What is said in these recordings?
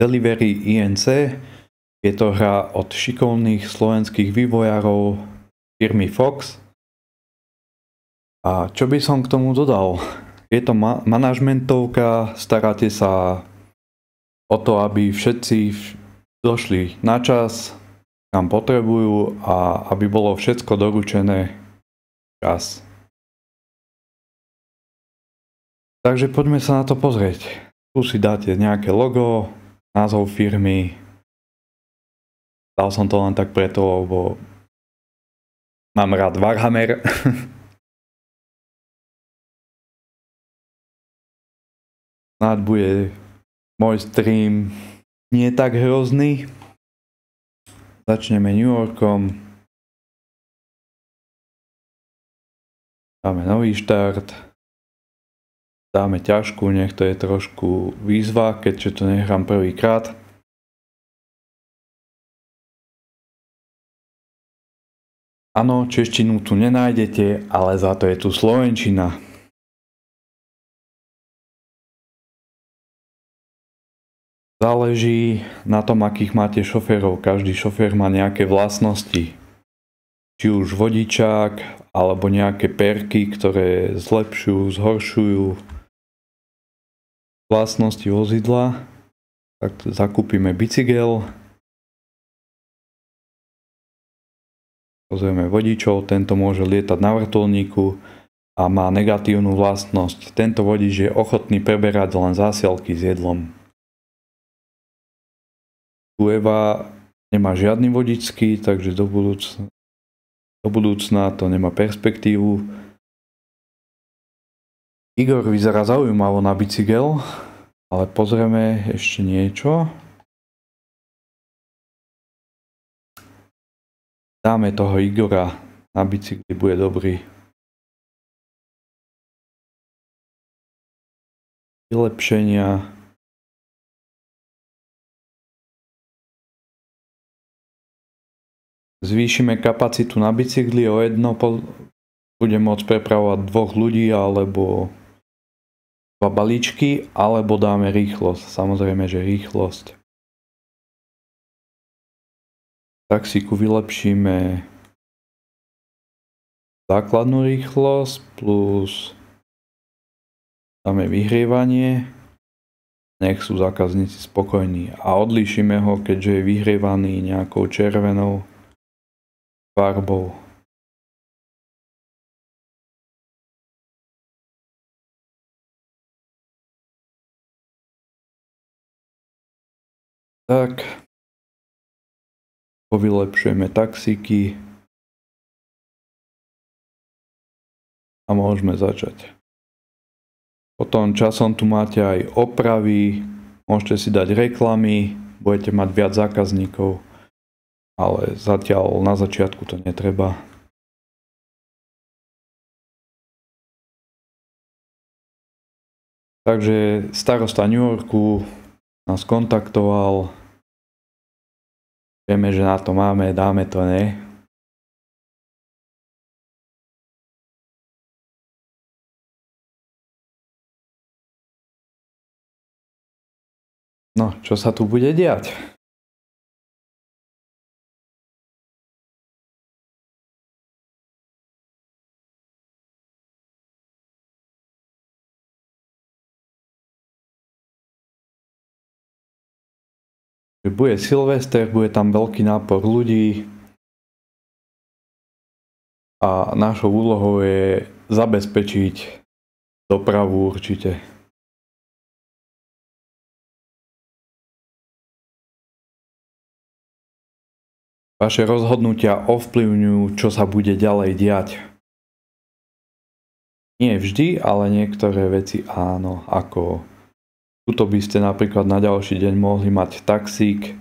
Delivery INC. Je to hra od šikovných slovenských vývojárov firmy Fox. A čo by som k tomu dodal? Je to manažmentovka, staráte sa o to, aby všetci došli na čas, kam potrebujú a aby bolo všetko doručené čas. Takže poďme sa na to pozrieť. Tu si dáte nejaké logo, názov firmy. Dal som to len tak preto, lebo mám rád Warhammer. Snáď bude môj stream nie tak hrozný. Začneme New Yorkom. Dáme nový štart. Dáme ťažkú, nech to je trošku výzva, keďže to nehrám prvýkrát. Áno, češtinu tu nenájdete, ale za to je tu slovenčina. Záleží na tom, akých máte šoférov. Každý šofér má nejaké vlastnosti. Či už vodičák, alebo nejaké perky, ktoré zlepšujú, zhoršujú vlastnosti vozidla. Tak zakúpime bicykel. Pozrieme vodičov, tento môže lietať na vrtuľníku a má negatívnu vlastnosť. Tento vodič je ochotný preberať len zásielky s jedlom. Tu Eva nemá žiadny vodičský, takže do budúcna to nemá perspektívu. Igor vyzerá zaujímavo na bicykel, ale pozrieme ešte niečo. Dáme toho Igora na bicykli, bude dobrý. Vylepšenia. Zvýšime kapacitu na bicykli o 1, bude môcť prepravovať 2 ľudí alebo 2 balíčky, alebo dáme rýchlosť. Samozrejme, že rýchlosť. Taxíku vylepšíme základnú rýchlosť plus dáme vyhrievanie. Nech sú zákazníci spokojní a odlíšime ho, keďže je vyhrievaný nejakou červenou farbou. Tak. Povylepšujeme taxíky a môžeme začať. Potom časom tu máte aj opravy, môžete si dať reklamy, budete mať viac zákazníkov, ale zatiaľ na začiatku to netreba. Takže starosta New Yorku nás kontaktoval. Vieme, že na to máme, dáme to, ne? No, čo sa tu bude diať? Bude Silvester, bude tam veľký nápor ľudí a našou úlohou je zabezpečiť dopravu určite. Vaše rozhodnutia ovplyvňujú, čo sa bude ďalej diať. Nie vždy, ale niektoré veci áno, ako tuto by ste napríklad na ďalší deň mohli mať taxík,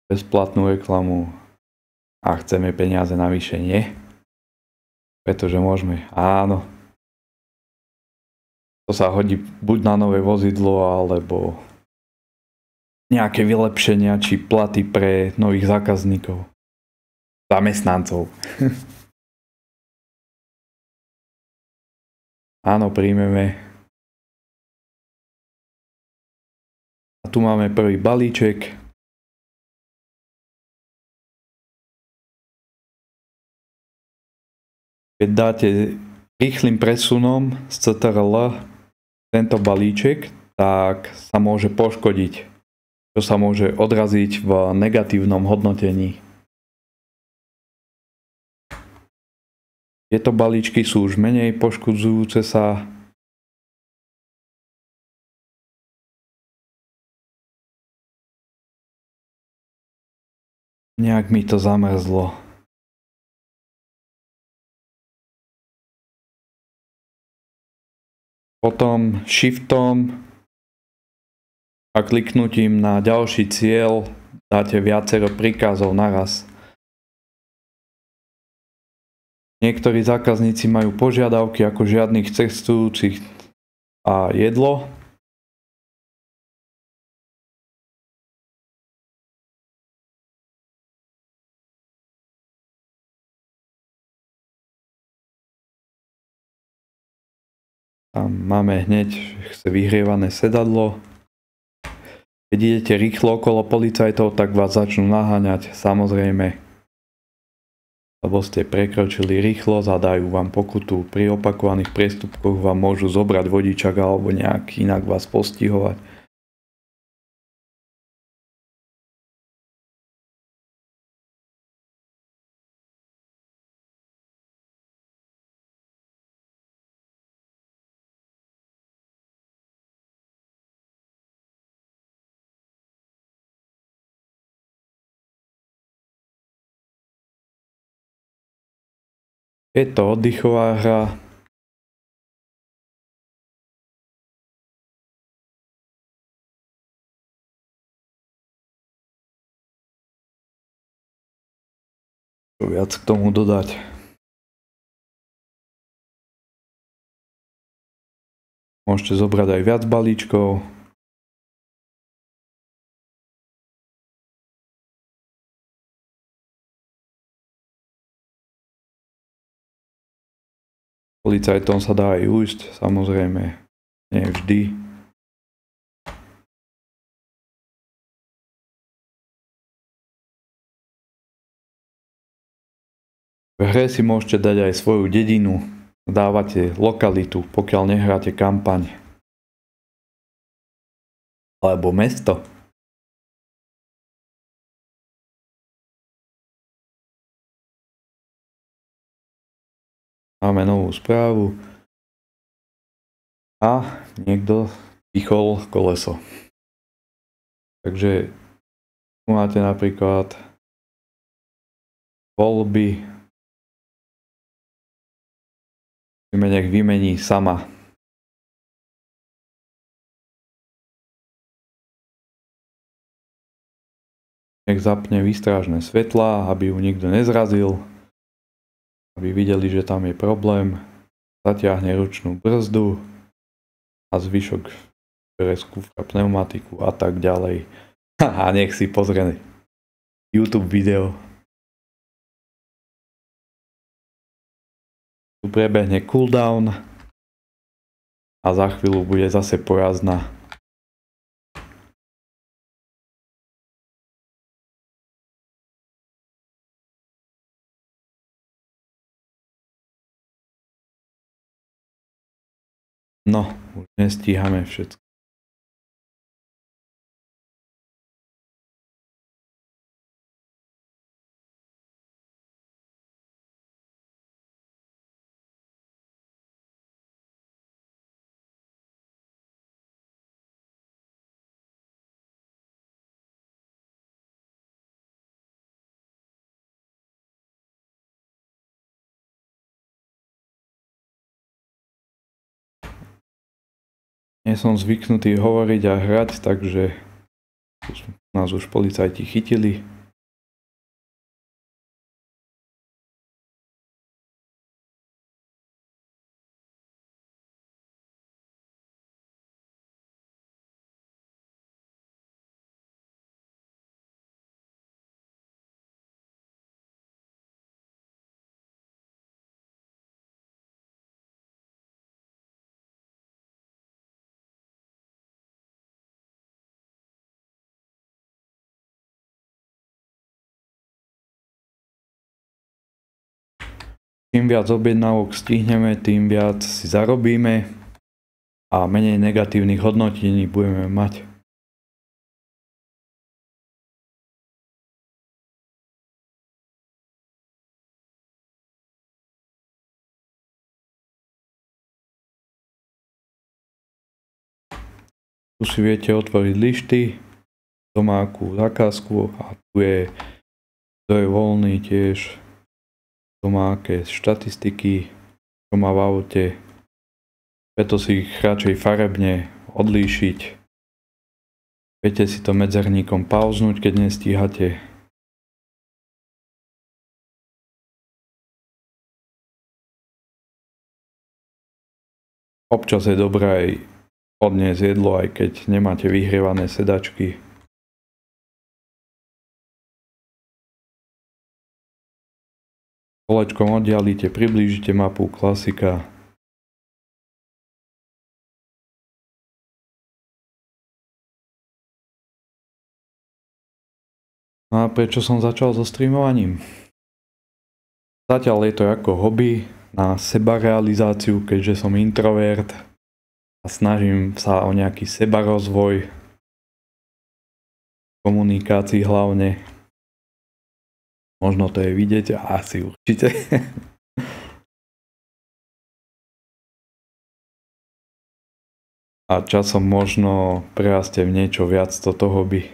bezplatnú reklamu a chceme peniaze navyše, nie? Pretože môžeme, áno. To sa hodí buď na nové vozidlo, alebo nejaké vylepšenia či platy pre nových zákazníkov, zamestnancov. Áno, príjmeme. tu máme prvý balíček. Keď dáte rýchlym presunom z CTRL tento balíček, tak sa môže poškodiť, čo sa môže odraziť v negatívnom hodnotení. Tieto balíčky sú už menej poškodzujúce sa. Nejak mi to zamrzlo. Potom shiftom a kliknutím na ďalší cieľ dáte viacero príkazov naraz. Niektorí zákazníci majú požiadavky ako žiadnych cestujúcich a jedlo. Tam máme hneď, chce vyhrievané sedadlo. Keď idete rýchlo okolo policajtov, tak vás začnú naháňať, samozrejme. Lebo ste prekročili rýchlosť a dajú vám pokutu. Pri opakovaných priestupkoch vám môžu zobrať vodičak alebo nejak inak vás postihovať. Je to oddychová hra. Čo viac k tomu dodať? Môžete zobrať aj viac balíčkov. Policajtom sa dá aj ujsť, samozrejme, nie vždy. V hre si môžete dať aj svoju dedinu, dávate lokalitu, pokiaľ nehráte kampaň. Alebo mesto. Máme novú správu. A niekto pichol koleso. Takže tu máte napríklad voľby. Nech vymení sama. Nech zapne výstražné svetlá, aby ju nikto nezrazil. Aby videli, že tam je problém. Zatiahne ručnú brzdu. A zvyšok skúfra pneumatiku a tak ďalej. A nech si pozrie YouTube video. Tu prebehne cooldown a za chvíľu bude zase pojazdná. No, už nestíhame všetko. Nie som zvyknutý hovoriť a hrať, takže nás už policajti chytili. Čím viac objednávok stihneme, tým viac si zarobíme a menej negatívnych hodnotení budeme mať. Tu si viete otvoriť lišty, kto má akú zákazku a tu je, kto je voľný tiež, kto má aké štatistiky, čo má v aute. Preto si ich radšej farebne odlíšiť. Viete si to medzerníkom pauznúť, keď nestíhate. Občas je dobré aj odniesť jedlo, aj keď nemáte vyhrievané sedačky. Kolečkom oddialite, priblížite mapu, klasika. No a prečo som začal so streamovaním? Zatiaľ je to ako hobby na sebarealizáciu, keďže som introvert a snažím sa o nejaký sebarozvoj, komunikácii hlavne. Možno to je vidieť, asi určite. A časom možno prerastie v niečo viac toto hobby.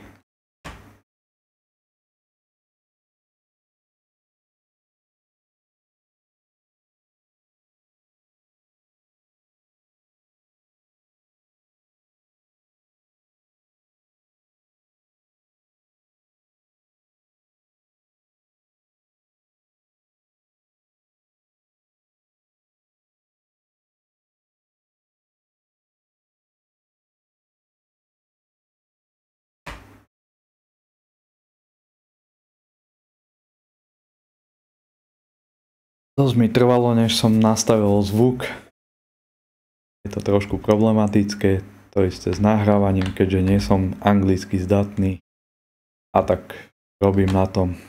Dosť mi trvalo, než som nastavil zvuk. Je to trošku problematické, to isté s nahrávaním, keďže nie som anglicky zdatný. A tak robím na tom.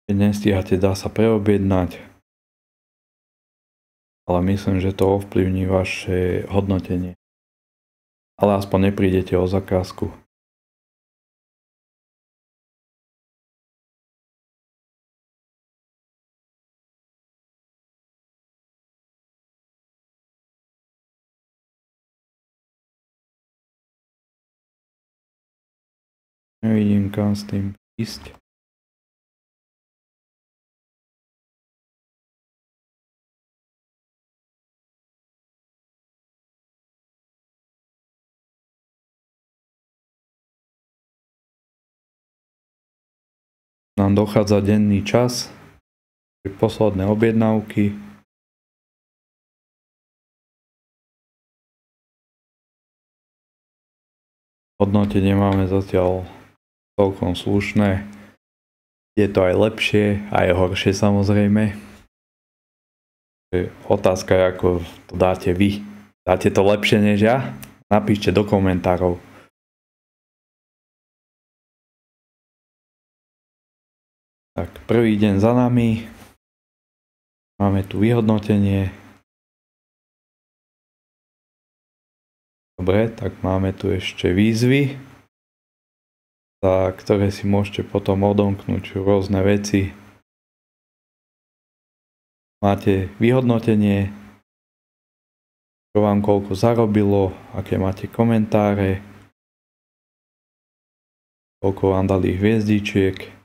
Keď nestíhate, dá sa preobjednať. Ale myslím, že to ovplyvní vaše hodnotenie. Ale aspoň neprídete o zakázku. Nevidím, kam s tým ísť. Nám dochádza denný čas, posledné objednávky. Hodnotenie máme zatiaľ celkom slušné. Je to aj lepšie, aj horšie samozrejme. Otázka je, ako to dáte vy. Dáte to lepšie než ja? Napíšte do komentárov. Tak, prvý deň za nami. Máme tu vyhodnotenie. Dobre, tak máme tu ešte výzvy, za ktoré si môžete potom odomknúť rôzne veci. Máte vyhodnotenie, čo vám koľko zarobilo, aké máte komentáre, koľko vám dali hviezdičiek.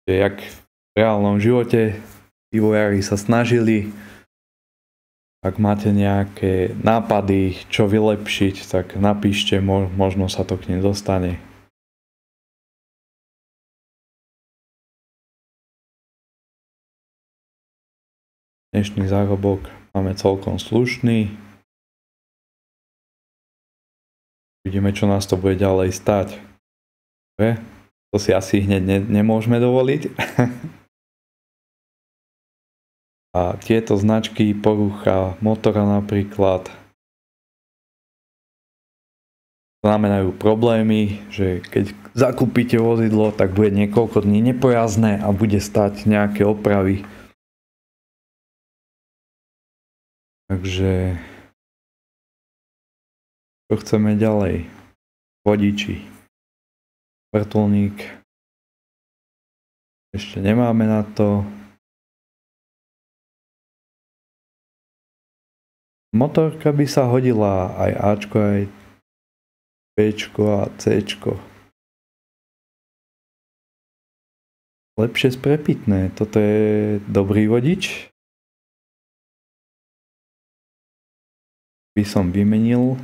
Jak v reálnom živote vývojári sa snažili. Ak máte nejaké nápady, čo vylepšiť, tak napíšte, možno sa to k nim dostane. Dnešný zárobok máme celkom slušný. Vidíme, čo nás to bude ďalej stáť. To si asi hneď nemôžeme dovoliť. A tieto značky porucha motora napríklad znamenajú problémy, že keď zakúpite vozidlo, tak bude niekoľko dní nepojazdné a bude stať nejaké opravy. Takže čo chceme ďalej? Vodiči. Vrtuľník. Ešte nemáme na to. Motorka by sa hodila aj Ačko, aj Bčko a Cčko. Lepšie sprepitné. Toto je dobrý vodič. By som vymenil.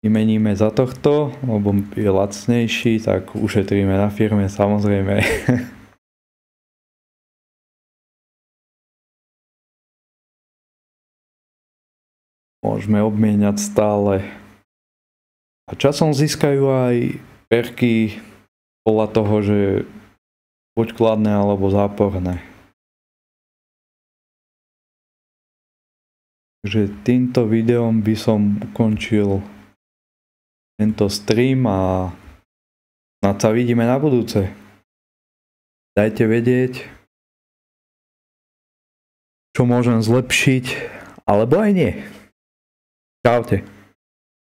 Vymeníme za tohto, lebo je lacnejší, tak ušetríme na firme samozrejme. Môžeme obmieniať stále. A časom získajú aj perky podľa toho, že buď kladné alebo záporné. Takže týmto videom by som ukončil tento stream a snad sa vidíme na budúce. Dajte vedieť, čo môžem zlepšiť, alebo aj nie. Čaute.